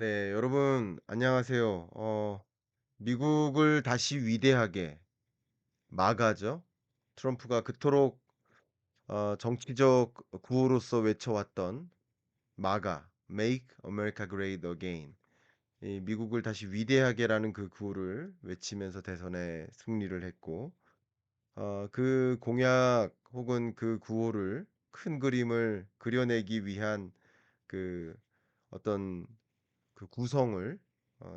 네, 여러분, 안녕하세요. 미국을 다시 위대하게, 마가죠. 트럼프가 그토록 정치적 구호로서 외쳐왔던 마가, Make America Great Again. 이 미국을 다시 위대하게라는 그 구호를 외치면서 대선에 승리를 했고, 그 공약 혹은 그 구호를 큰 그림을 그려내기 위한 그 어떤 그 구성을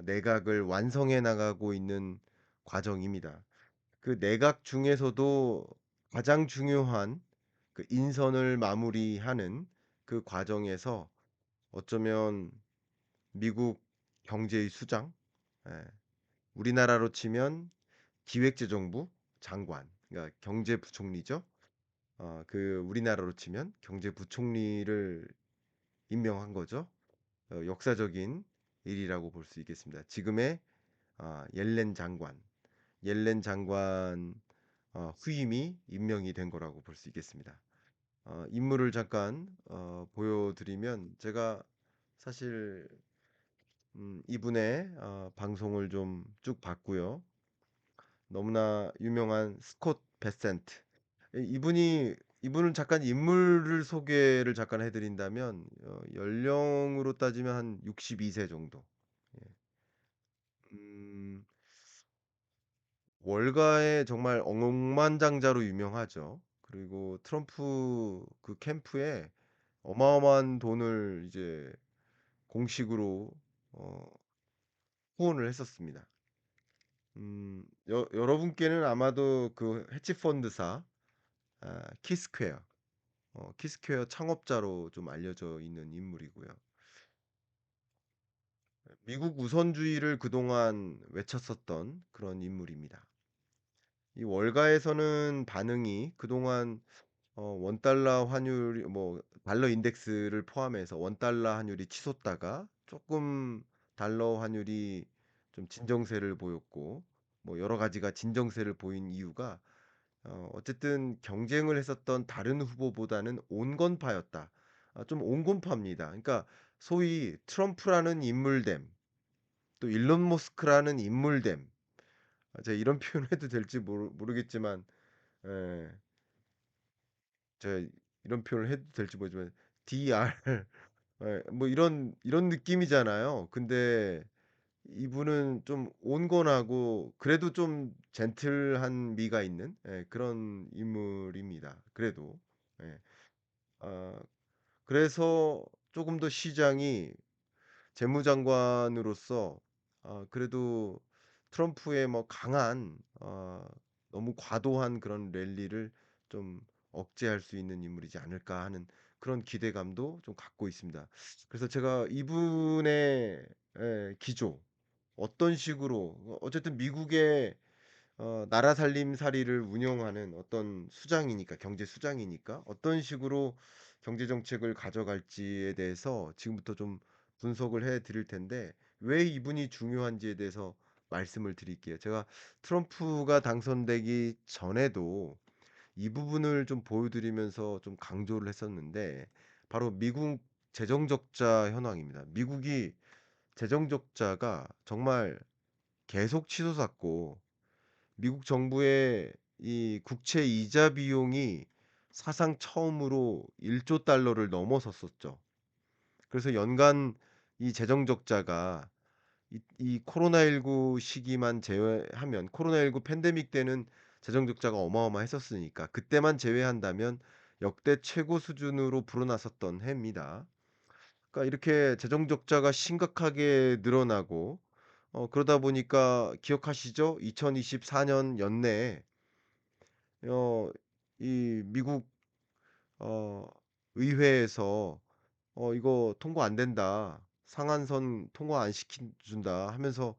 내각을 완성해 나가고 있는 과정입니다. 그 내각 중에서도 가장 중요한 그 인선을 마무리하는 그 과정에서 어쩌면 미국 경제의 수장, 예, 우리나라로 치면 기획재정부 장관, 그러니까 경제부총리죠. 그 우리나라로 치면 경제부총리를 임명한 거죠. 역사적인 일이라고 볼 수 있겠습니다. 지금의 옐렌 장관 후임이 임명이 된 거라고 볼 수 있겠습니다. 인물을 잠깐 보여드리면 제가 사실 이분의 방송을 좀 쭉 봤고요. 너무나 유명한 스콧 베센트. 이분을 잠깐 인물을 소개를 잠깐 해드린다면 연령으로 따지면 한 62세 정도. 예. 음, 월가에 정말 억만장자로 유명하죠. 그리고 트럼프 그 캠프에 어마어마한 돈을 이제 공식으로 어, 후원을 했었습니다. 여러분께는 아마도 그 헤지펀드사 키스퀘어, 키스퀘어 창업자로 좀 알려져 있는 인물이고요. 미국 우선주의를 그동안 외쳤었던 그런 인물입니다. 이 월가에서는 반응이 그동안 원달러 환율이 뭐 달러 인덱스를 포함해서 원달러 환율이 치솟다가 조금 달러 환율이 좀 진정세를 보였고 뭐 여러 가지가 진정세를 보인 이유가 어쨌든 경쟁을 했었던 다른 후보보다는 온건파였다. 좀 온건파입니다. 그러니까 소위 트럼프라는 인물됨, 또 일론 머스크라는 인물됨. 제가 이런 표현해도 될지 모르겠지만, 예, 제가 이런 표현을 해도 될지 모르지만 DR 예, 뭐 이런 느낌이잖아요. 근데 이분은 좀 온건하고 그래도 좀 젠틀한 미가 있는 그런 인물입니다. 그래도 예. 아, 그래서 조금 더 시장이 재무장관으로서 그래도 트럼프의 뭐 강한 너무 과도한 그런 랠리를 좀 억제할 수 있는 인물이지 않을까 하는 그런 기대감도 좀 갖고 있습니다. 그래서 제가 이분의 기조 어떤 식으로 어쨌든 미국의 나라 살림살이를 운영하는 어떤 수장이니까 경제 수장이니까 어떤 식으로 경제 정책을 가져갈지에 대해서 지금부터 좀 분석을 해 드릴 텐데 왜 이분이 중요한지에 대해서 말씀을 드릴게요. 제가 트럼프가 당선되기 전에도 이 부분을 좀 보여드리면서 좀 강조를 했었는데 바로 미국 재정 적자 현황입니다. 미국이 재정 적자가 정말 계속 치솟았고 미국 정부의 이 국채 이자 비용이 사상 처음으로 1조 달러를 넘어섰었죠. 그래서 연간 이 재정 적자가 이 코로나19 시기만 제외하면 코로나19 팬데믹 때는 재정 적자가 어마어마했었으니까 그때만 제외한다면 역대 최고 수준으로 불어났었던 해입니다. 그러니까 이렇게 재정 적자가 심각하게 늘어나고 그러다 보니까 기억하시죠? 2024년 연내에 어 이 미국 어 의회에서 "이거 통과 안 된다. 상한선 통과 안 시켜 준다." 하면서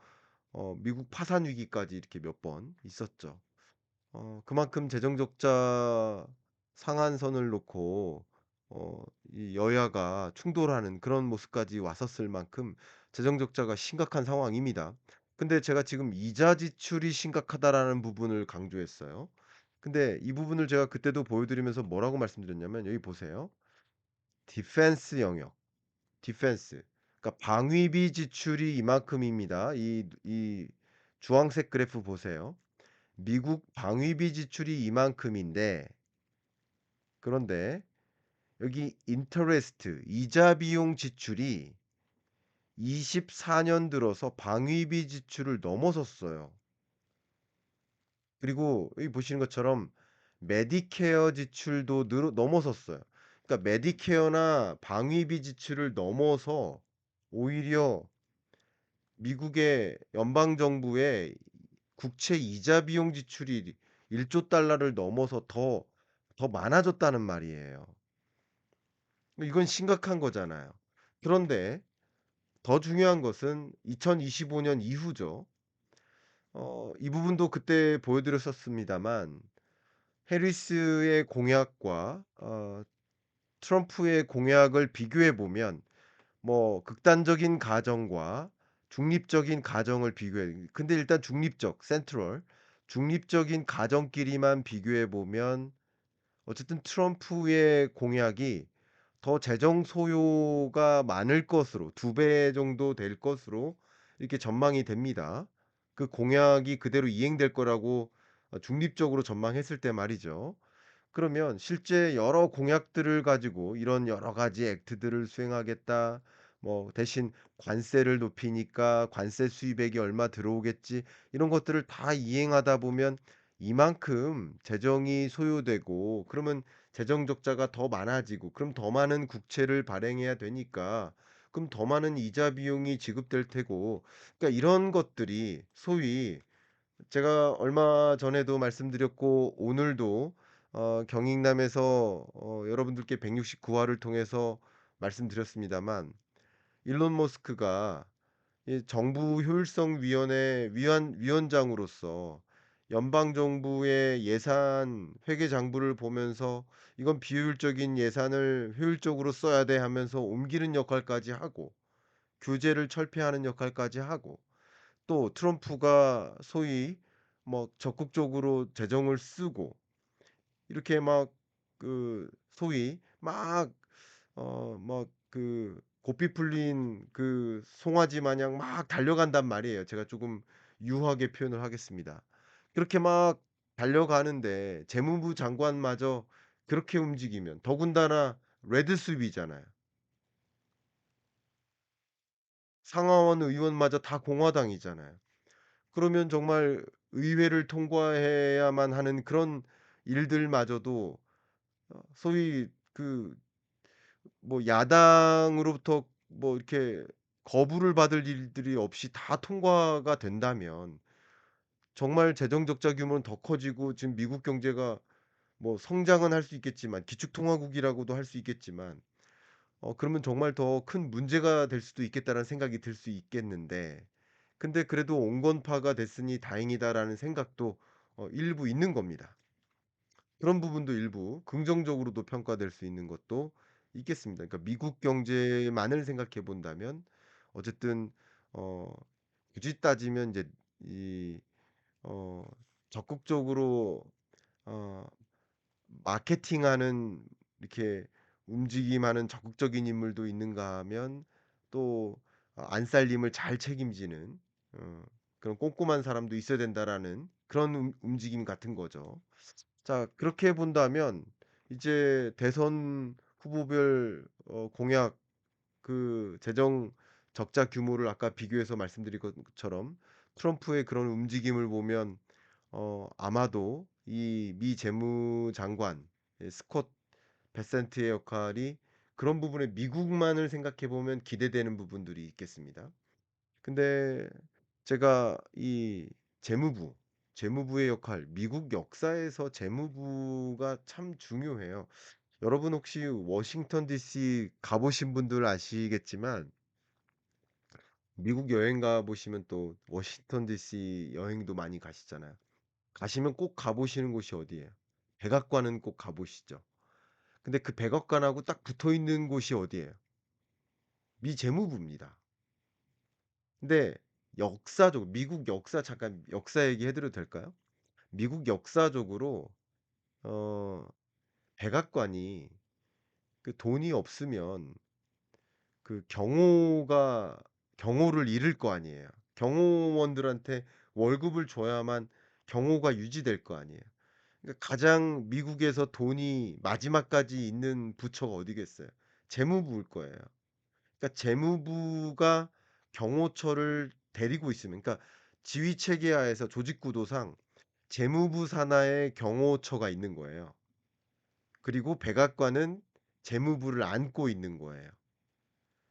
미국 파산 위기까지 이렇게 몇 번 있었죠. 그만큼 재정 적자 상한선을 놓고 이 여야가 충돌하는 그런 모습까지 왔었을 만큼 재정 적자가 심각한 상황입니다. 근데 제가 지금 "이자 지출이 심각하다."라는 부분을 강조했어요. 근데 이 부분을 제가 그때도 보여드리면서 뭐라고 말씀드렸냐면 여기 보세요. 디펜스 영역, 디펜스. 그러니까 방위비 지출이 이만큼입니다. 이 주황색 그래프 보세요. 미국 방위비 지출이 이만큼인데, 그런데 여기 인터레스트 이자 비용 지출이 24년 들어서 방위비 지출을 넘어섰어요. 그리고 여기 보시는 것처럼 메디케어 지출도 넘어섰어요. 그러니까 메디케어나 방위비 지출을 넘어서 오히려 미국의 연방 정부의 국채 이자 비용 지출이 1조 달러를 넘어서 더 많아졌다는 말이에요. 이건 심각한 거잖아요. 그런데 더 중요한 것은 2025년 이후죠. 이 부분도 그때 보여 드렸었습니다만, 해리스의 공약과 트럼프의 공약을 비교해 보면, 뭐 극단적인 가정과 중립적인 가정을 비교해, 근데 일단 중립적 센트럴 중립적인 가정끼리만 비교해 보면 어쨌든 트럼프의 공약이 더 재정 소요가 많을 것으로, 2배 정도 될 것으로 이렇게 전망이 됩니다. 그 공약이 그대로 이행될 거라고 중립적으로 전망했을 때 말이죠. 그러면 실제 여러 공약들을 가지고 이런 여러 가지 액트들을 수행하겠다. 뭐 대신 관세를 높이니까 관세 수입액이 얼마 들어오겠지. 이런 것들을 다 이행하다 보면 이만큼 재정이 소요되고, 그러면 재정 적자가 더 많아지고, 그럼 더 많은 국채를 발행해야 되니까 그럼 더 많은 이자 비용이 지급될 테고, 그러니까 이런 것들이 소위, 제가 얼마 전에도 말씀드렸고 오늘도 경익남에서 여러분들께 169 화를 통해서 말씀드렸습니다만, 일론 머스크가 이 정부 효율성 위원회 위원장으로서 연방 정부의 예산 회계 장부를 보면서 이건 비효율적인 예산을 효율적으로 써야 돼 하면서 옮기는 역할까지 하고, 규제를 철폐하는 역할까지 하고, 또 트럼프가 소위 뭐 적극적으로 재정을 쓰고, 이렇게 막 소위 막 고삐 풀린 송아지 마냥 막 달려간단 말이에요. 제가 조금 유하게 표현을 하겠습니다. 그렇게 막 달려가는데 재무부 장관마저 그렇게 움직이면, 더군다나 레드숲이잖아요. 상하원 의원마저 다 공화당이잖아요. 그러면 정말 의회를 통과해야만 하는 그런 일들마저도 소위 뭐 야당으로부터 뭐 이렇게 거부를 받을 일들이 없이 다 통과가 된다면, 정말 재정 적자 규모는 더 커지고, 지금 미국 경제가 뭐 성장은 할 수 있겠지만, 기축통화국이라고도 할 수 있겠지만, 그러면 정말 더 큰 문제가 될 수도 있겠다라는 생각이 들 수 있겠는데, 근데 그래도 '온건파가 됐으니 다행이다.'라는 생각도 일부 있는 겁니다. 그런 부분도 일부 긍정적으로도 평가될 수 있는 것도 있겠습니다. 그러니까 미국 경제만을 생각해 본다면 어쨌든 어 굳이 따지면 이제 이 어 적극적으로 어 마케팅하는, 이렇게 움직임하는 적극적인 인물도 있는가 하면, 또 안살림을 잘 책임지는 어 그런 꼼꼼한 사람도 있어야 된다라는 그런 움직임 같은 거죠. 자, 그렇게 본다면 이제 대선 후보별 공약, 재정 적자 규모를 아까 비교해서 말씀드린 것처럼 트럼프의 그런 움직임을 보면 아마도 이 미 재무장관 스콧 베센트의 역할이 그런 부분에 미국만을 생각해 보면 기대되는 부분들이 있겠습니다. 근데 제가 이 재무부, 재무부의 역할, 미국 역사에서 재무부가 참 중요해요. 여러분 혹시 워싱턴 DC 가 보신 분들 아시겠지만, 미국 여행 가 보시면 또 워싱턴 DC 여행도 많이 가시잖아요. 가시면 꼭 가 보시는 곳이 어디예요? 백악관은 꼭 가 보시죠. 근데 그 백악관하고 딱 붙어 있는 곳이 어디예요? 미 재무부입니다. 근데 역사적으로 미국 역사, 잠깐 역사 얘기해 드려도 될까요? 미국 역사적으로 어 백악관이 돈이 없으면 그 경호를 잃을 거 아니에요. 경호원들한테 월급을 줘야만 경호가 유지될 거 아니에요. 그러니까 가장 미국에서 돈이 마지막까지 있는 부처가 어디겠어요? 재무부일 거예요. 그러니까 재무부가 경호처를 데리고 있으면, 그러니까 지휘 체계하에서 조직 구도상 재무부 산하에 경호처가 있는 거예요. 그리고 백악관은 재무부를 안고 있는 거예요.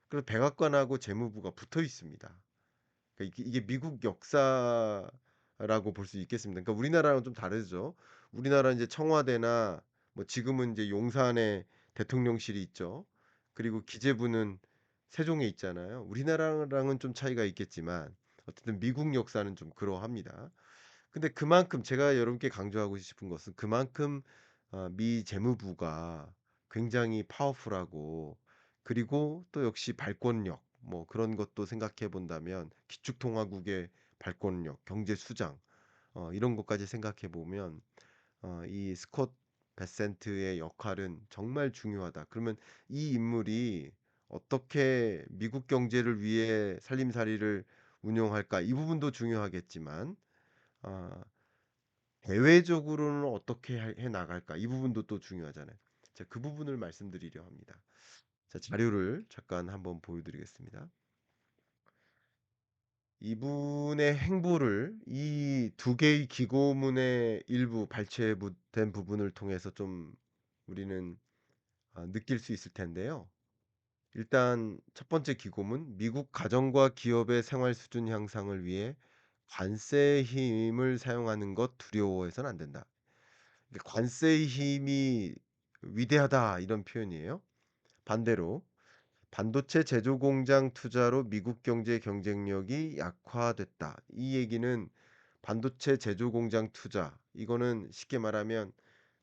그래서 백악관하고 재무부가 붙어 있습니다. 그러니까 이게 미국 역사라고 볼 수 있겠습니다. 그러니까 우리나라랑 좀 다르죠. 우리나라 이제 청와대나 뭐 지금은 이제 용산에 대통령실이 있죠. 그리고 기재부는 세종에 있잖아요. 우리나라랑은 좀 차이가 있겠지만 어쨌든 미국 역사는 좀 그러합니다. 근데 그만큼 제가 여러분께 강조하고 싶은 것은 그만큼 미 재무부가 굉장히 파워풀하고, 그리고 또 역시 발권력 뭐 그런 것도 생각해 본다면 기축통화국의 발권력, 경제 수장 이런 것까지 생각해 보면 이 스콧 베센트의 역할은 정말 중요하다. 그러면 이 인물이 어떻게 미국 경제를 위해 살림살이를 운영할까? 이 부분도 중요하겠지만 아 대외적으로는 어떻게 해 나갈까? 이 부분도 또 중요하잖아요. 자, 그 부분을 말씀드리려 합니다. 자, 자료를 잠깐 한번 보여드리겠습니다. 이분의 행보를 이 두 개의 기고문의 일부 발췌된 부분을 통해서 좀 우리는 느낄 수 있을 텐데요. 일단 첫 번째 기고문, 미국 가정과 기업의 생활 수준 향상을 위해 관세의 힘을 사용하는 것 두려워해서는 안 된다. 관세의 힘이 위대하다 이런 표현이에요. 반대로 반도체 제조 공장 투자로 미국 경제 경쟁력이 약화됐다. 이 얘기는 반도체 제조 공장 투자, 이거는 쉽게 말하면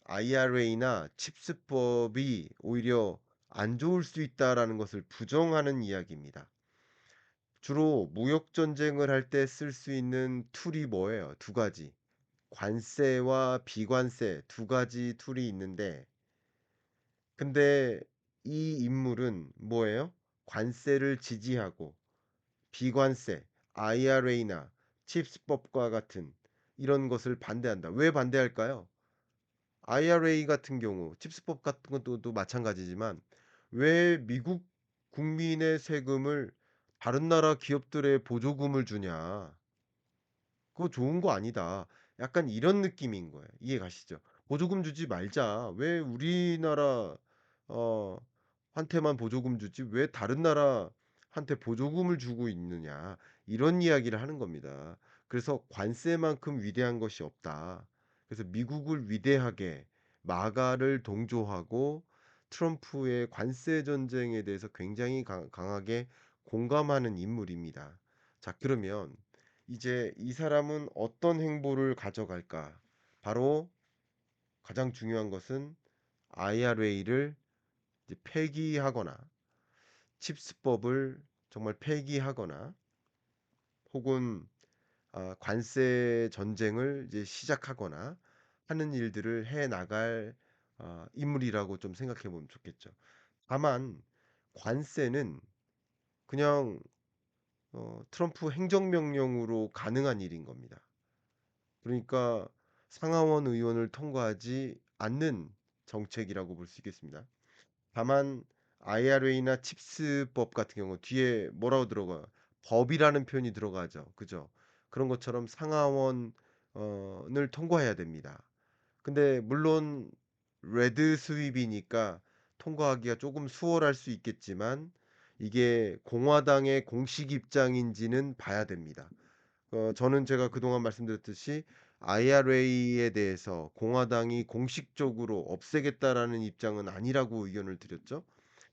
IRA나 칩스법이 오히려 안 좋을 수 있다라는 것을 부정하는 이야기입니다. 주로 무역 전쟁을 할 때 쓸 수 있는 툴이 뭐예요? 두 가지. 관세와 비관세 두 가지 툴이 있는데, 근데 이 인물은 뭐예요? 관세를 지지하고 비관세, IRA나 칩스법과 같은 이런 것을 반대한다. 왜 반대할까요? IRA 같은 경우, 칩스법 같은 것도 마찬가지지만 왜 미국 국민의 세금을 다른 나라 기업들의 보조금을 주냐? 그거 좋은 거 아니다. 약간 이런 느낌인 거예요. 이해 가시죠? 보조금 주지 말자. 왜 우리나라 어 한테만 보조금 주지 왜 다른 나라한테 보조금을 주고 있느냐. 이런 이야기를 하는 겁니다. 그래서 관세만큼 위대한 것이 없다. 그래서 미국을 위대하게 마가를 동조하고 트럼프의 관세 전쟁에 대해서 굉장히 강하게 공감하는 인물입니다. 자, 그러면 이제 이 사람은 어떤 행보를 가져갈까? 바로 가장 중요한 것은 IRA를 이제 폐기하거나 칩스법을 정말 폐기하거나 혹은 관세 전쟁을 이제 시작하거나 하는 일들을 해 나갈 인물이라고 좀 생각해 보면 좋겠죠. 다만 관세는 그냥 트럼프 행정명령으로 가능한 일인 겁니다. 그러니까 상하원 의원을 통과하지 않는 정책이라고 볼 수 있겠습니다. 다만 IRA나 칩스법 같은 경우 뒤에 뭐라고 들어가요? 법이라는 표현이 들어가죠. 그죠? 그런 것처럼 상하원 을 통과해야 됩니다. 근데 물론 레드 스윕이니까 통과하기가 조금 수월할 수 있겠지만 이게 공화당의 공식 입장인지는 봐야 됩니다. 저는 제가 그동안 말씀드렸듯이 IRA에 대해서 공화당이 공식적으로 없애겠다라는 입장은 아니라고 의견을 드렸죠.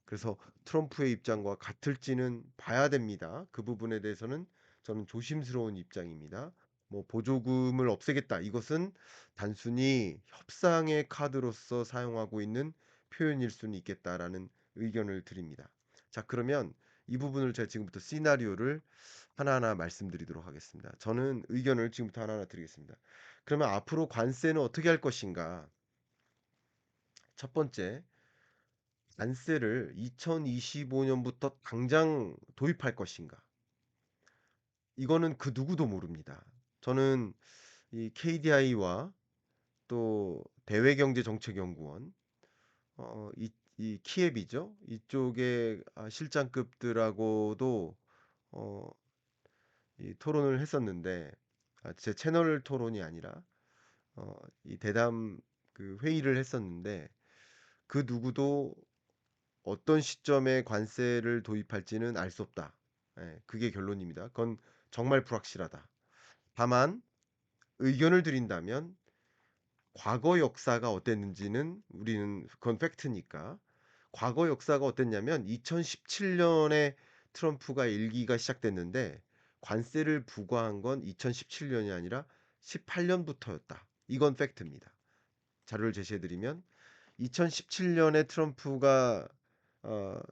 그래서 트럼프의 입장과 같을지는 봐야 됩니다. 그 부분에 대해서는 저는 조심스러운 입장입니다. 뭐 보조금을 없애겠다. 이것은 단순히 협상의 카드로서 사용하고 있는 표현일 수는 있겠다라는 의견을 드립니다. 자, 그러면 이 부분을 제가 지금부터 시나리오를 하나하나 말씀드리도록 하겠습니다. 저는 의견을 지금부터 하나하나 드리겠습니다. 그러면 앞으로 관세는 어떻게 할 것인가? 첫 번째, 관세를 2025 년부터 당장 도입할 것인가? 이거는 그 누구도 모릅니다. 저는 이 KDI와 또 대외경제정책연구원 이 키앱이죠. 이쪽의 실장급들하고도 어 이 토론을 했었는데 제 채널 토론이 아니라 이 대담 그 회의를 했었는데 그 누구도 어떤 시점에 관세를 도입할지는 알 수 없다. 예, 그게 결론입니다. 그건 정말 불확실하다. 다만 의견을 드린다면 과거 역사가 어땠는지는 우리는 그건 팩트니까. 과거 역사가 어땠냐면 2017 년에 트럼프가 1 기가 시작됐는데 관세를 부과한 건 2017 년이 아니라 18 년부터였다. 이건 팩트입니다. 자료를 제시해 드리면 2017 년에 트럼프가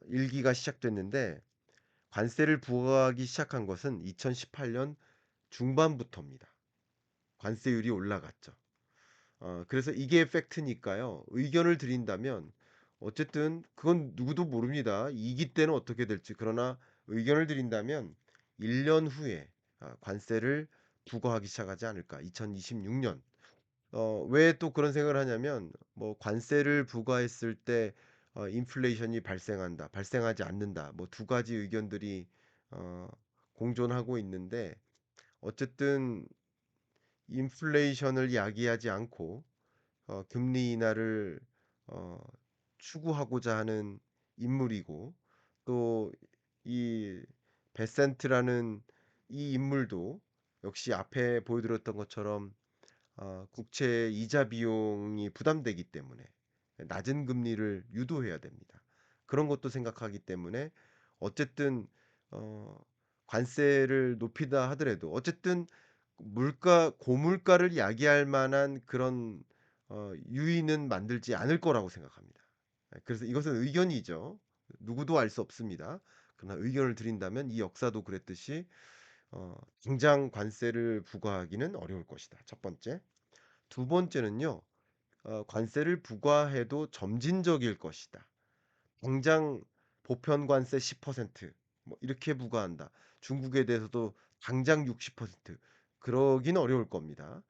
1 기가 시작됐는데 관세를 부과하기 시작한 것은 2018년 중반부터입니다. 관세율이 올라갔죠. 그래서 이게 팩트니까요. 의견을 드린다면 어쨌든 그건 누구도 모릅니다. 2기 때는 어떻게 될지. 그러나 의견을 드린다면 1년 후에 관세를 부과하기 시작하지 않을까. 2026 년. 왜 또 그런 생각을 하냐면 뭐 관세를 부과했을 때 인플레이션이 발생한다. 발생하지 않는다. 뭐 두 가지 의견들이 어 공존하고 있는데 어쨌든 인플레이션을 야기하지 않고 금리 인하를 어 추구하고자 하는 인물이고 또 이 베센트라는 이 인물도 역시 앞에 보여드렸던 것처럼 국채 이자 비용이 부담되기 때문에 낮은 금리를 유도해야 됩니다. 그런 것도 생각하기 때문에 어쨌든 어 관세를 높이다 하더라도 어쨌든 물가 고물가를 야기할 만한 그런 유인은 만들지 않을 거라고 생각합니다. 그래서 이것은 의견이죠. 누구도 알 수 없습니다. 그러나 의견을 드린다면 이 역사도 그랬듯이 당장 관세를 부과하기는 어려울 것이다. 첫 번째. 두 번째는요. 관세를 부과해도 점진적일 것이다. 당장 보편 관세 10%뭐 이렇게 부과한다. 중국에 대해서도 당장 60% 그러긴 어려울 겁니다.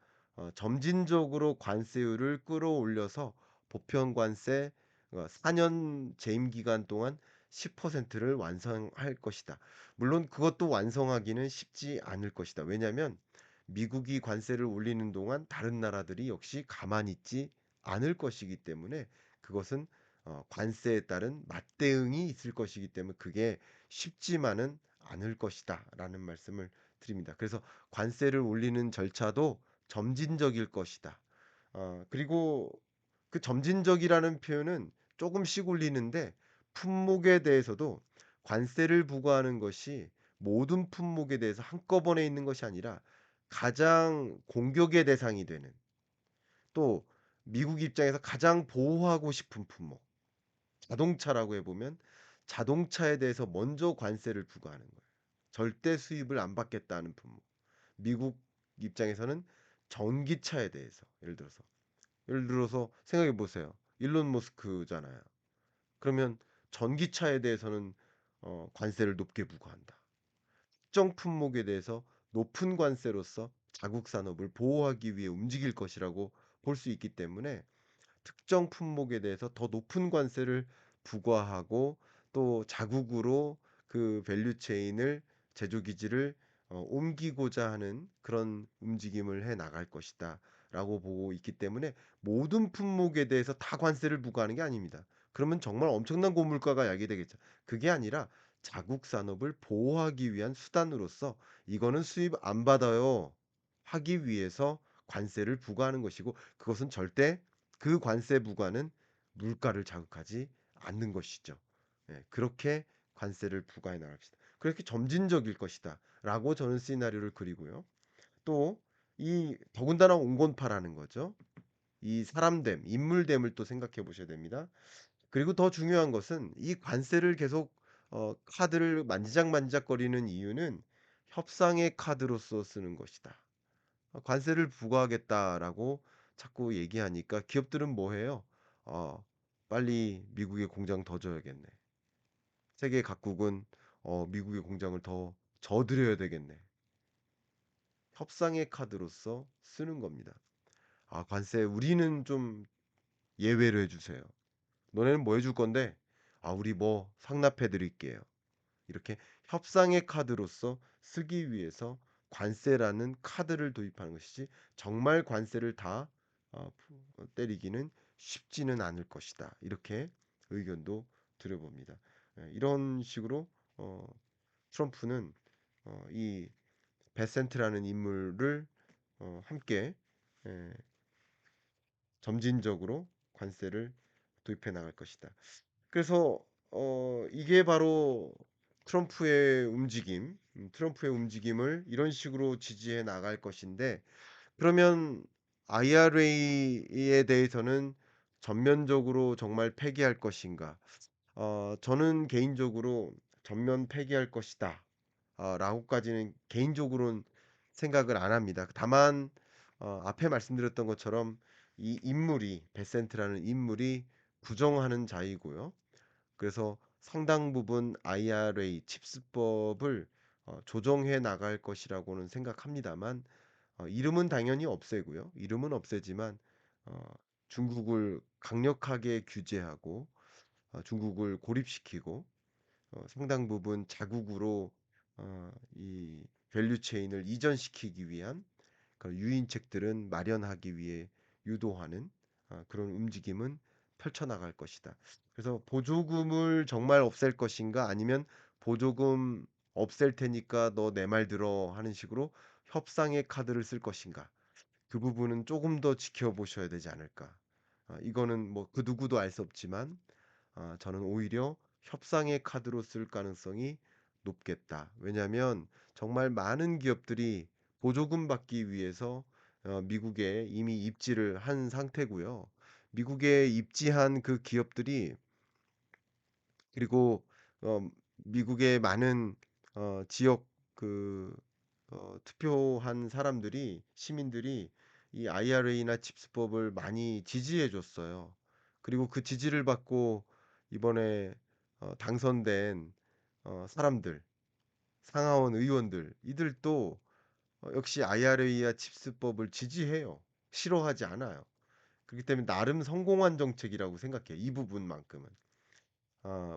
점진적으로 관세율을 끌어올려서 보편 관세 4년 재임 기간 동안 10%를 완성할 것이다. 물론 그것도 완성하기는 쉽지 않을 것이다. 왜냐하면 미국이 관세를 올리는 동안 다른 나라들이 역시 가만히 있지 않을 것이기 때문에 그것은 관세에 따른 맞대응이 있을 것이기 때문에 그게 쉽지만은 않을 것이다라는 말씀을 드립니다. 그래서 관세를 올리는 절차도 점진적일 것이다. 그리고 그 점진적이라는 표현은 조금씩 올리는데 품목에 대해서도 관세를 부과하는 것이 모든 품목에 대해서 한꺼번에 있는 것이 아니라 가장 공격의 대상이 되는 또 미국 입장에서 가장 보호하고 싶은 품목 자동차라고 해 보면 자동차에 대해서 먼저 관세를 부과하는 거예요. 절대 수입을 안 받겠다는 품목. 미국 입장에서는 전기차에 대해서 예를 들어서 생각해 보세요. 일론 머스크잖아요. 그러면 전기차에 대해서는 관세를 높게 부과한다. 특정 품목에 대해서 높은 관세로서 자국 산업을 보호하기 위해 움직일 것이라고 볼 수 있기 때문에 특정 품목에 대해서 더 높은 관세를 부과하고 또 자국으로 그 밸류 체인을 제조 기지를 옮기고자 하는 그런 움직임을 해 나갈 것이다라고 보고 있기 때문에 모든 품목에 대해서 다 관세를 부과하는 게 아닙니다. 그러면 정말 엄청난 고물가가 야기되겠죠. 그게 아니라 자국 산업을 보호하기 위한 수단으로서 이거는 수입 안 받아요 하기 위해서 관세를 부과하는 것이고 그것은 절대 그 관세 부과는 물가를 자극하지 않는 것이죠. 예, 그렇게 관세를 부과해 나갑시다. 그렇게 점진적일 것이다라고 저는 시나리오를 그리고요. 또 이 더군다나 온건파라는 거죠. 이 사람됨, 인물됨을 또 생각해 보셔야 됩니다. 그리고 더 중요한 것은 이 관세를 계속 카드를 만지작만지작거리는 이유는 협상의 카드로서 쓰는 것이다. 관세를 부과하겠다라고 자꾸 얘기하니까 기업들은 뭐 해요? 어 빨리 미국에 공장 더 줘야겠네. 세계 각국은 미국의 공장을 더 져드려야 되겠네. 협상의 카드로서 쓰는 겁니다. 아, 관세 우리는 좀 예외로 해주세요. 너네는 뭐 해줄 건데? 아, 우리 뭐 상납해 드릴게요. 이렇게 협상의 카드로서 쓰기 위해서 관세라는 카드를 도입하는 것이지, 정말 관세를 다 때리기는 쉽지는 않을 것이다. 이렇게 의견도 드려봅니다. 이런 식으로 어, 트럼프는 이 베센트라는 인물을 함께 예, 점진적으로 관세를 도입해 나갈 것이다. 그래서 이게 바로 트럼프의 움직임을 이런 식으로 지지해 나갈 것인데, 그러면 IRA에 대해서는 전면적으로 정말 폐기할 것인가? 저는 개인적으로 전면 폐기할 것이다. 라고까지는 개인적으로는 생각을 안 합니다. 다만 앞에 말씀드렸던 것처럼 이 인물이 베센트라는 인물이 부정하는 자이고요. 그래서 상당 부분 IRA 칩스법을 조정해 나갈 것이라고는 생각합니다만, 이름은 당연히 없애고요. 이름은 없애지만 어, 중국을 강력하게 규제하고 중국을 고립시키고 상당 부분 자국으로 이 밸류 체인을 이전시키기 위한 그런 유인책들은 마련하기 위해 유도하는 그런 움직임은 펼쳐나갈 것이다. 그래서 보조금을 정말 없앨 것인가, 아니면 보조금 없앨 테니까 너 내 말 들어 하는 식으로 협상의 카드를 쓸 것인가, 그 부분은 조금 더 지켜보셔야 되지 않을까. 이거는 뭐 그 누구도 알 수 없지만 저는 오히려 협상의 카드로 쓸 가능성이 높겠다. 왜냐하면 정말 많은 기업들이 보조금 받기 위해서 미국에 이미 입지를 한 상태고요. 미국에 입지한 그 기업들이, 그리고 미국의 많은 지역 그 투표한 사람들이, 시민들이 이 IRA나 칩스법을 많이 지지해 줬어요. 그리고 그 지지를 받고 이번에 당선된 사람들, 상하원 의원들, 이들도 역시 IRA와 칩스법을 지지해요. 싫어하지 않아요. 그렇기 때문에 나름 성공한 정책이라고 생각해요. 이 부분만큼은.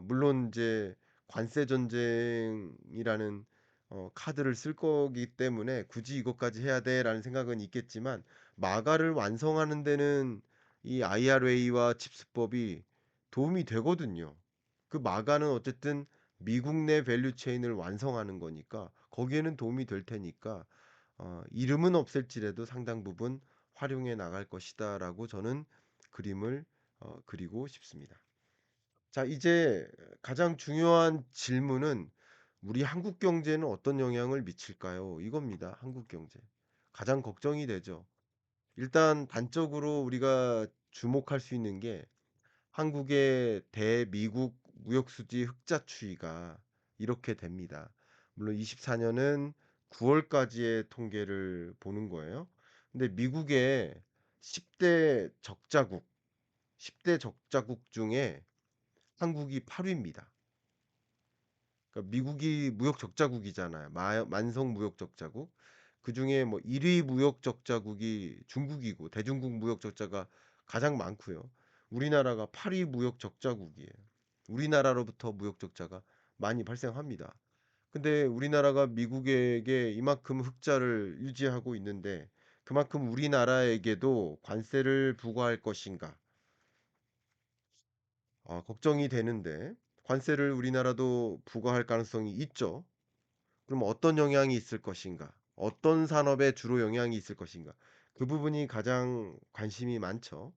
물론 이제 관세 전쟁이라는 카드를 쓸 거기 때문에 굳이 이것까지 해야 돼라는 생각은 있겠지만, 마가를 완성하는 데는 이 IRA와 칩스법이 도움이 되거든요. 그 마가는 어쨌든 미국 내 밸류 체인을 완성하는 거니까 거기에는 도움이 될 테니까 이름은 없앨지라도 상당 부분 활용해 나갈 것이다라고 저는 그림을 그리고 싶습니다. 자, 이제 가장 중요한 질문은 우리 한국 경제는 어떤 영향을 미칠까요? 이겁니다. 한국 경제. 가장 걱정이 되죠. 일단 단적으로 우리가 주목할 수 있는 게 한국의 대미국 무역 수지 흑자 추이가 이렇게 됩니다. 물론 24년은 9월까지의 통계를 보는 거예요. 근데 미국의 10대 적자국, 10대 적자국 중에 한국이 8위입니다. 그러니까 미국이 무역 적자국이잖아요. 만성 무역 적자국. 그중에 뭐 1위 무역 적자국이 중국이고, 대중국 무역 적자가 가장 많고요. 우리나라가 8위 무역 적자국이에요. 우리나라로부터 무역 적자가 많이 발생합니다. 근데 우리나라가 미국에게 이만큼 흑자를 유지하고 있는데, 그만큼 우리나라에게도 관세를 부과할 것인가? 걱정이 되는데, 관세를 우리나라도 부과할 가능성이 있죠. 그럼 어떤 영향이 있을 것인가? 어떤 산업에 주로 영향이 있을 것인가? 그 부분이 가장 관심이 많죠.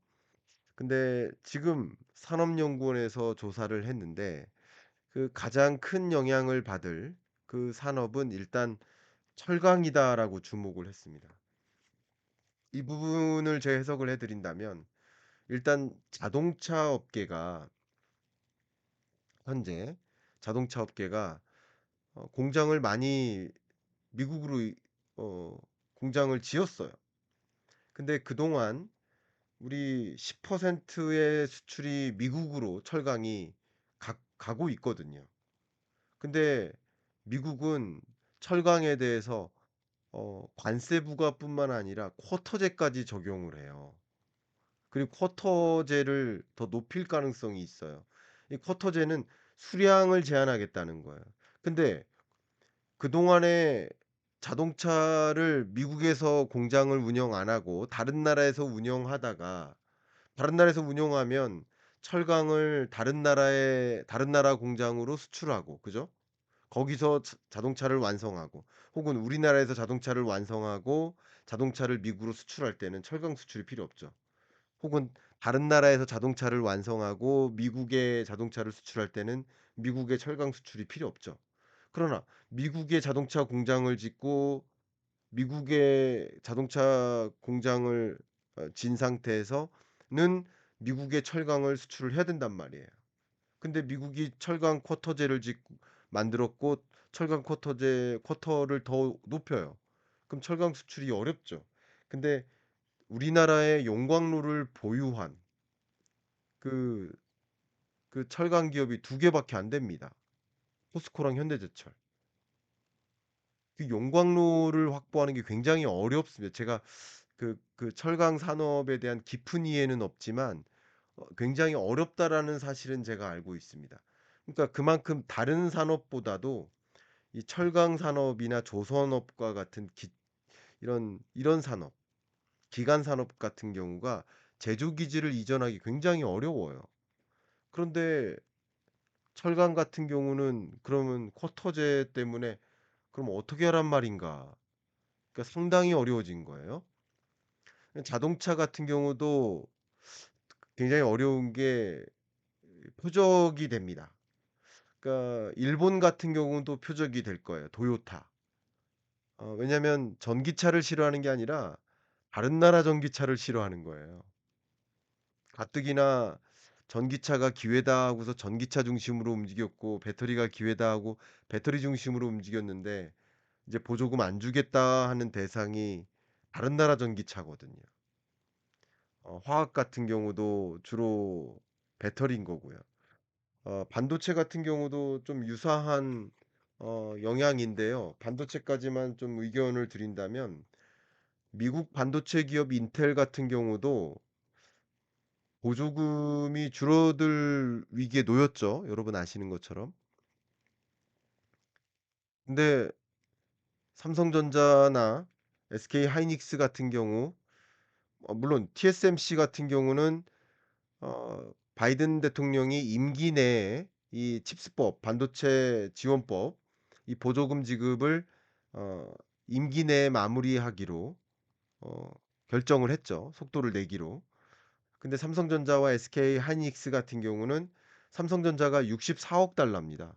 근데 지금 산업연구원에서 조사를 했는데, 그 가장 큰 영향을 받을 그 산업은 일단 철강이다라고 주목을 했습니다. 이 부분을 제가 해석을 해드린다면, 일단 현재 자동차 업계가 공장을 많이 미국으로 공장을 지었어요. 근데 그동안 우리 10%의 수출이 미국으로 철강이 가고 있거든요. 근데 미국은 철강에 대해서 관세 부과뿐만 아니라 쿼터제까지 적용을 해요. 그리고 쿼터제를 더 높일 가능성이 있어요. 이 쿼터제는 수량을 제한하겠다는 거예요. 근데 그동안에 자동차를 미국에서 공장을 운영 안 하고 다른 나라에서 운용하면 철강을 다른 나라 공장으로 수출하고, 그죠? 거기서 자동차를 완성하고, 혹은 우리나라에서 자동차를 완성하고 자동차를 미국으로 수출할 때는 철강 수출이 필요 없죠. 혹은 다른 나라에서 자동차를 완성하고 미국에 자동차를 수출할 때는 미국의 철강 수출이 필요 없죠. 그러나 미국의 자동차 공장을 짓고 미국의 자동차 공장을 진 상태에서는 미국의 철강을 수출을 해야 된단 말이에요. 근데 미국이 철강 쿼터제를 만들었고 철강 쿼터를 더 높여요. 그럼 철강 수출이 어렵죠. 근데 우리나라의 용광로를 보유한 그, 그 철강 기업이 두 개밖에 안 됩니다. 포스코랑 현대제철. 그 용광로를 확보하는 게 굉장히 어렵습니다. 제가 그 철강 산업에 대한 깊은 이해는 없지만 굉장히 어렵다라는 사실은 제가 알고 있습니다. 그러니까 그만큼 다른 산업보다도 이 철강 산업이나 조선업과 같은 이런 산업, 기간 산업 같은 경우가 제조 기지를 이전하기 굉장히 어려워요. 그런데 철강 같은 경우는 그러면 쿼터제 때문에 그럼 어떻게 하란 말인가? 그러니까 상당히 어려워진 거예요. 자동차 같은 경우도 굉장히 어려운 게 표적이 됩니다. 그러니까 일본 같은 경우는 또 표적이 될 거예요. 도요타. 왜냐면 전기차를 싫어하는 게 아니라 다른 나라 전기차를 싫어하는 거예요. 가뜩이나 전기차가 기회다 하고서 전기차 중심으로 움직였고 배터리가 기회다 하고 배터리 중심으로 움직였는데 이제 보조금 안 주겠다 하는 대상이 다른 나라 전기차거든요. 화학 같은 경우도 주로 배터리인 거고요. 반도체 같은 경우도 좀 유사한 영향인데요. 반도체까지만 좀 의견을 드린다면 미국 반도체 기업 인텔 같은 경우도 보조금이 줄어들 위기에 놓였죠. 여러분 아시는 것처럼. 근데 삼성전자나 SK 하이닉스 같은 경우, 물론 TSMC 같은 경우는 바이든 대통령이 임기 내에 이 칩스법, 반도체 지원법, 이 보조금 지급을 어, 임기 내에 마무리하기로 어, 결정을 했죠. 속도를 내기로. 근데 삼성전자와 SK 하이닉스 같은 경우는 삼성전자가 64억 달러입니다.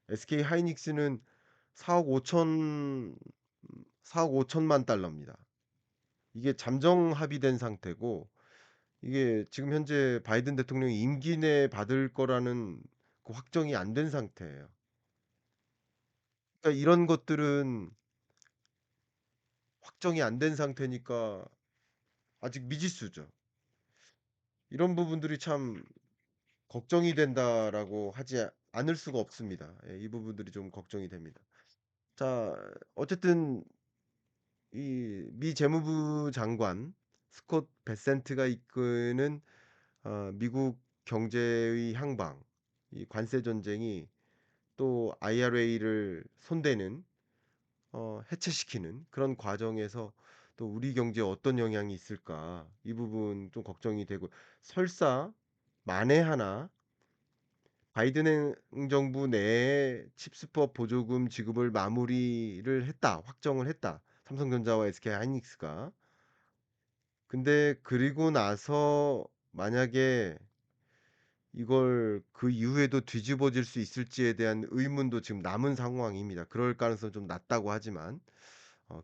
SK 하이닉스는 4억 5천 4억 5천만 달러입니다. 이게 잠정 합의된 상태고 이게 지금 현재 바이든 대통령이 임기 내에 받을 거라는 그 확정이 안 된 상태예요. 그러니까 이런 것들은 확정이 안 된 상태니까 아직 미지수죠. 이런 부분들이 참 걱정이 된다라고 하지 않을 수가 없습니다. 예, 이 부분들이 좀 걱정이 됩니다. 자, 어쨌든 이 미 재무부 장관 스콧 베센트가 이끄는 미국 경제의 향방, 이 관세 전쟁이 또 IRA를 손대는 해체시키는 그런 과정에서 또 우리 경제에 어떤 영향이 있을까 이 부분 좀 걱정이 되고 설사 만에 하나 바이든 행정부 내에 칩스법 보조금 지급을 마무리를 했다 확정을 했다 삼성전자와 SK 하이닉스가 근데 그리고 나서 만약에 이걸 그 이후에도 뒤집어질 수 있을지에 대한 의문도 지금 남은 상황입니다. 그럴 가능성은 좀 낮다고 하지만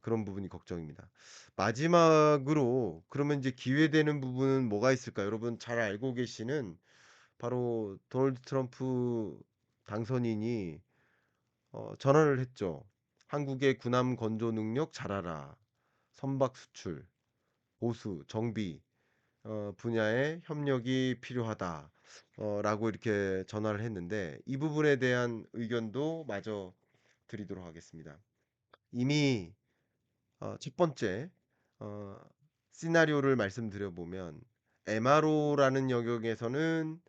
그런 부분이 걱정입니다. 마지막으로 그러면 이제 기회되는 부분은 뭐가 있을까요? 여러분 잘 알고 계시는 바로 도널드 트럼프 당선인이 전언을 했죠. 한국의 군함 건조 능력 잘하라. 선박 수출, 보수, 정비. 분야의 협력이 필요하다. 라고 이렇게 전화를 했는데 이 부분에 대한 의견도 마저 드리도록 하겠습니다. 이미 첫 번째 어 시나리오를 말씀드려 보면 MRO라는 영역에서는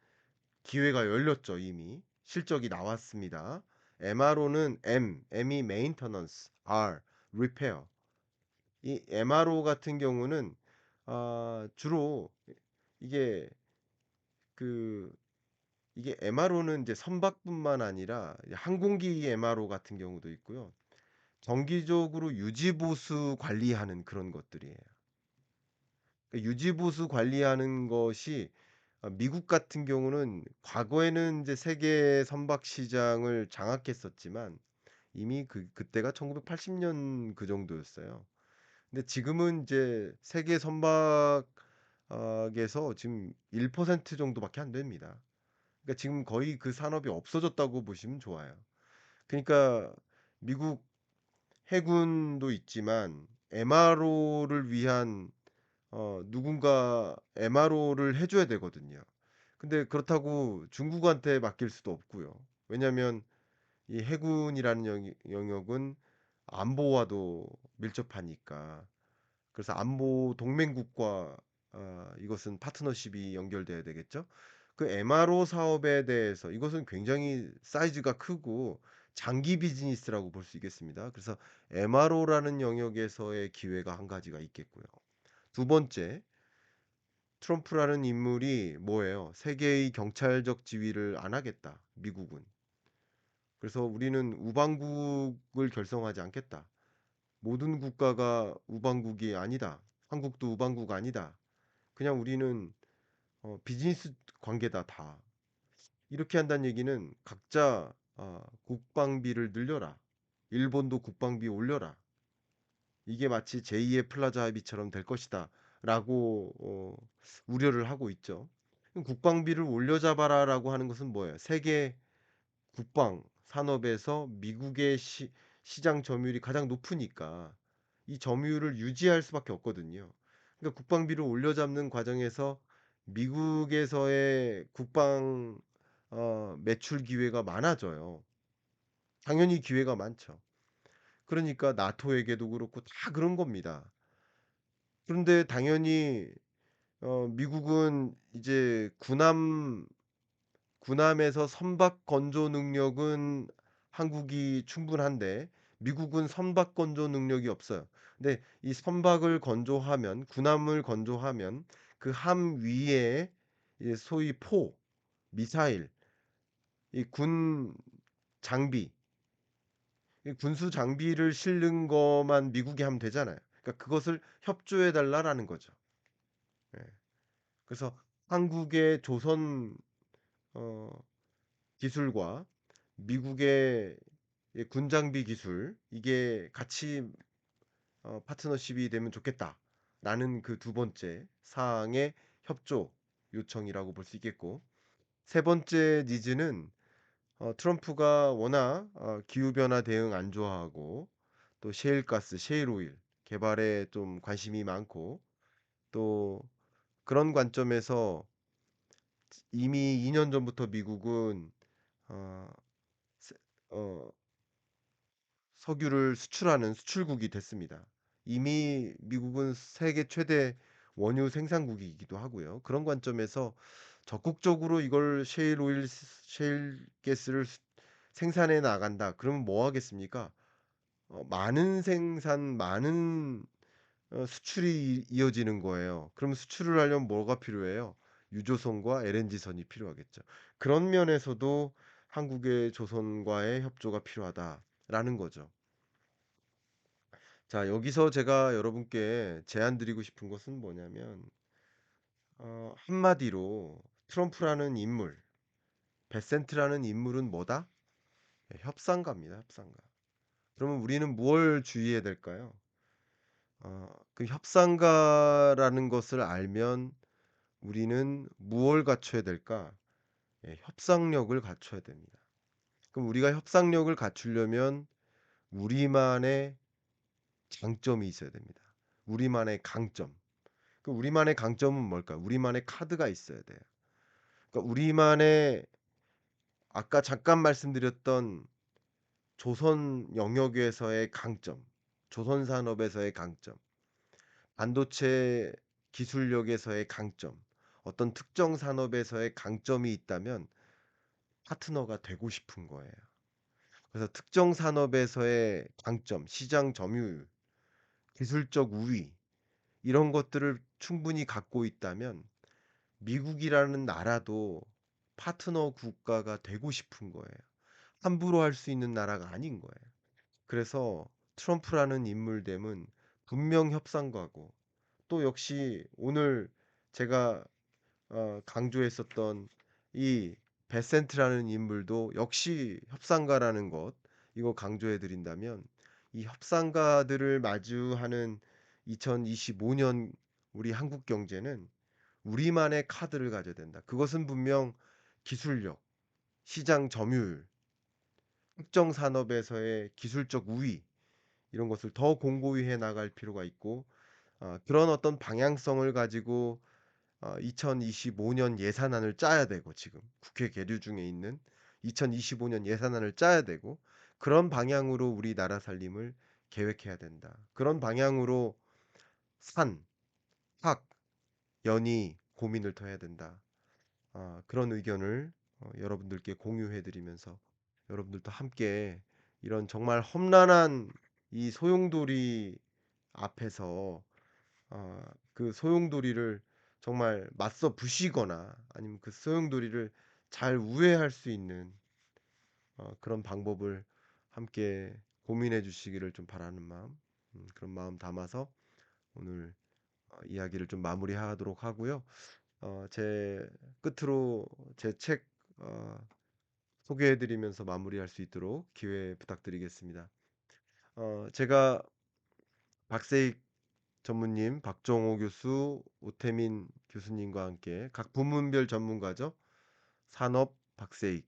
기회가 열렸죠 이미. 실적이 나왔습니다. MRO는 M이 메인터넌스, Repair. 이 MRO 같은 경우는 주로 이게 그 이게 MRO는 이제 선박뿐만 아니라 항공기 MRO 같은 경우도 있고요. 정기적으로 유지보수 관리하는 그런 것들이에요. 그러니까 유지보수 관리하는 것이 미국 같은 경우는 과거에는 이제 세계 선박 시장을 장악했었지만 이미 그때가 1980년 그 정도였어요. 근데 지금은 이제 세계 선박에서 지금 1% 정도밖에 안 됩니다. 그러니까 지금 거의 그 산업이 없어졌다고 보시면 좋아요. 그러니까 미국 해군도 있지만 MRO를 위한 누군가 MRO를 해 줘야 되거든요. 근데 그렇다고 중국한테 맡길 수도 없고요. 왜냐하면 이 해군이라는 영역은 안보와도 밀접하니까. 그래서 안보 동맹국과 이것은 파트너십이 연결돼야 되겠죠. 그 MRO 사업에 대해서 이것은 굉장히 사이즈가 크고 장기 비즈니스라고 볼 수 있겠습니다. 그래서 MRO라는 영역에서의 기회가 한 가지가 있겠고요. 두 번째, 트럼프라는 인물이 뭐예요? 세계의 경찰적 지위를 안 하겠다. 미국은. 그래서 우리는 우방국을 결성하지 않겠다. 모든 국가가 우방국이 아니다. 한국도 우방국 아니다. 그냥 우리는 비즈니스 관계다 다. 이렇게 한다는 얘기는 각자 국방비를 늘려라. 일본도 국방비 올려라. 이게 마치 제2의 플라자 합의처럼 될 것이다. 라고 우려를 하고 있죠. 국방비를 올려잡아라라고 하는 것은 뭐예요? 세계 국방 산업에서 미국의 시장 점유율이 가장 높으니까 이 점유율을 유지할 수밖에 없거든요. 그러니까 국방비를 올려잡는 과정에서 미국에서의 국방 매출 기회가 많아져요. 당연히 기회가 많죠. 그러니까 나토에게도 그렇고 다 그런 겁니다. 그런데 당연히 미국은 이제 군함에서 선박 건조 능력은 한국이 충분한데 미국은 선박 건조 능력이 없어요. 근데 이 선박을 건조하면 군함을 건조하면 그 함 위에 이제 소위 미사일, 이 군 장비, 이 군수 장비를 실는 것만 미국이 하면 되잖아요. 그러니까 그것을 협조해 달라라는 거죠. 예. 그래서 한국의 조선 어, 기술과 미국의 군장비 기술 이게 같이 파트너십이 되면 좋겠다라는 그 두 번째 사항의 협조 요청이라고 볼 수 있겠고 세 번째 니즈는 트럼프가 워낙 기후 변화 대응 안 좋아하고 또 셰일가스, 셰일오일 개발에 좀 관심이 많고 또 그런 관점에서 이미 2년 전부터 미국은 어, 세- 어, 석유를 수출하는 수출국이 됐습니다. 이미 미국은 세계 최대 원유 생산국이기도 하고요. 그런 관점에서 적극적으로 이걸 셰일 가스를 생산해 나간다. 그러면 뭐 하겠습니까? 많은 생산, 많은 수출이 이어지는 거예요. 그럼 수출을 하려면 뭐가 필요해요? 유조선과 LNG선이 필요하겠죠. 그런 면에서도 한국의 조선과의 협조가 필요하다라는 거죠. 자, 여기서 제가 여러분께 제안 드리고 싶은 것은 뭐냐면, 한마디로 트럼프라는 인물, 베센트라는 인물은 뭐다? 협상가입니다, 협상가. 그러면 우리는 무엇을 주의해야 될까요? 그 협상가라는 것을 알면 우리는 무엇을 갖춰야 될까? 협상력을 갖춰야 됩니다. 그럼 우리가 협상력을 갖추려면 우리만의 장점이 있어야 됩니다. 우리만의 강점. 그 우리만의 강점은 뭘까요? 우리만의 카드가 있어야 돼요. 그러니까 우리만의 아까 잠깐 말씀드렸던 조선 영역에서의 강점, 조선 산업에서의 강점, 반도체 기술력에서의 강점, 어떤 특정 산업에서의 강점이 있다면 파트너가 되고 싶은 거예요. 그래서 특정 산업에서의 강점, 시장 점유율, 기술적 우위 이런 것들을 충분히 갖고 있다면 미국이라는 나라도 파트너 국가가 되고 싶은 거예요. 함부로 할 수 있는 나라가 아닌 거예요. 그래서 트럼프라는 인물됨은 분명 협상가고 또 역시 오늘 제가 강조했었던 이 베센트라는 인물도 역시 협상가라는 것 이거 강조해 드린다면 이 협상가들을 마주하는 2025년 우리 한국 경제는 우리만의 카드를 가져야 된다. 그것은 분명 기술력, 시장 점유율, 특정 산업에서의 기술적 우위 이런 것을 더 공고히 해 나갈 필요가 있고 그런 어떤 방향성을 가지고 2025년 예산안을 짜야 되고 지금 국회 계류 중에 있는 2025년 예산안을 짜야 되고 그런 방향으로 우리나라 살림을 계획해야 된다. 그런 방향으로 산, 학, 연이 고민을 더 해야 된다. 그런 의견을 여러분들께 공유해 드리면서 여러분들도 함께 이런 정말 험난한 이 소용돌이 앞에서 그 소용돌이를 정말 맞서 부시거나 아니면 그 소용돌이를 잘 우회할 수 있는 그런 방법을 함께 고민해 주시기를 좀 바라는 마음, 그런 마음 담아서 오늘 이야기를 좀 마무리하도록 하고요. 제 끝으로 제 책 소개해 드리면서 마무리할 수 있도록 기회 부탁드리겠습니다. 제가 박세익 전무님, 박정호 교수, 오태민 교수님과 함께 각 부문별 전문가죠. 산업 박세익,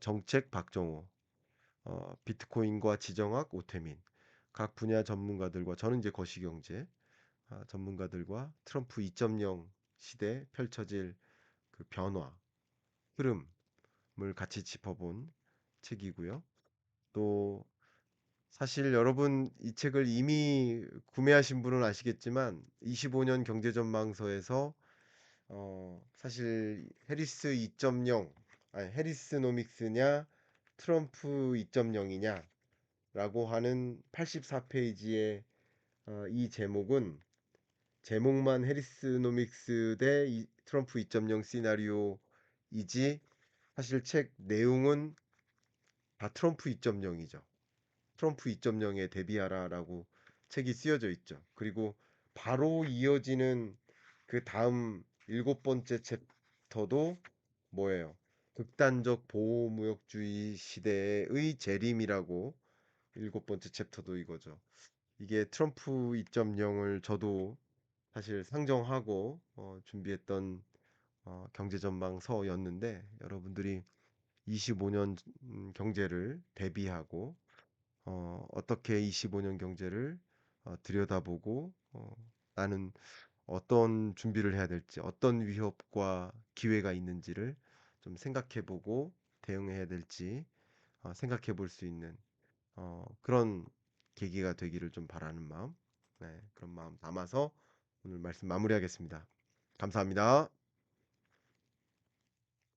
정책 박정호, 비트코인과 지정학 오태민, 각 분야 전문가들과 저는 이제 거시경제 전문가들과 트럼프 2.0 시대 펼쳐질 그 변화, 흐름을 같이 짚어본 책이고요. 또 사실 여러분 이 책을 이미 구매하신 분은 아시겠지만 25년 경제전망서에서 사실 해리스 2.0 아니 해리스노믹스냐 트럼프 2.0이냐라고 하는 84페이지의 이 제목은 제목만 해리스노믹스 대 트럼프 2.0 시나리오이지 사실 책 내용은 다 트럼프 2.0이죠. 트럼프 2.0에 대비하라라고 책이 쓰여져 있죠. 그리고 바로 이어지는 그 다음 일곱 번째 챕터도 뭐예요? 극단적 보호무역주의 시대의 재림이라고 일곱 번째 챕터도 이거죠. 이게 트럼프 2.0을 저도 사실 상정하고 준비했던 경제전망서였는데 여러분들이 25년 경제를 대비하고 어떻게 25년 경제를 들여다보고 나는 어떤 준비를 해야 될지, 어떤 위협과 기회가 있는지를 좀 생각해 보고 대응해야 될지 생각해 볼 수 있는 그런 계기가 되기를 좀 바라는 마음, 네, 그런 마음 담아서 오늘 말씀 마무리하겠습니다. 감사합니다.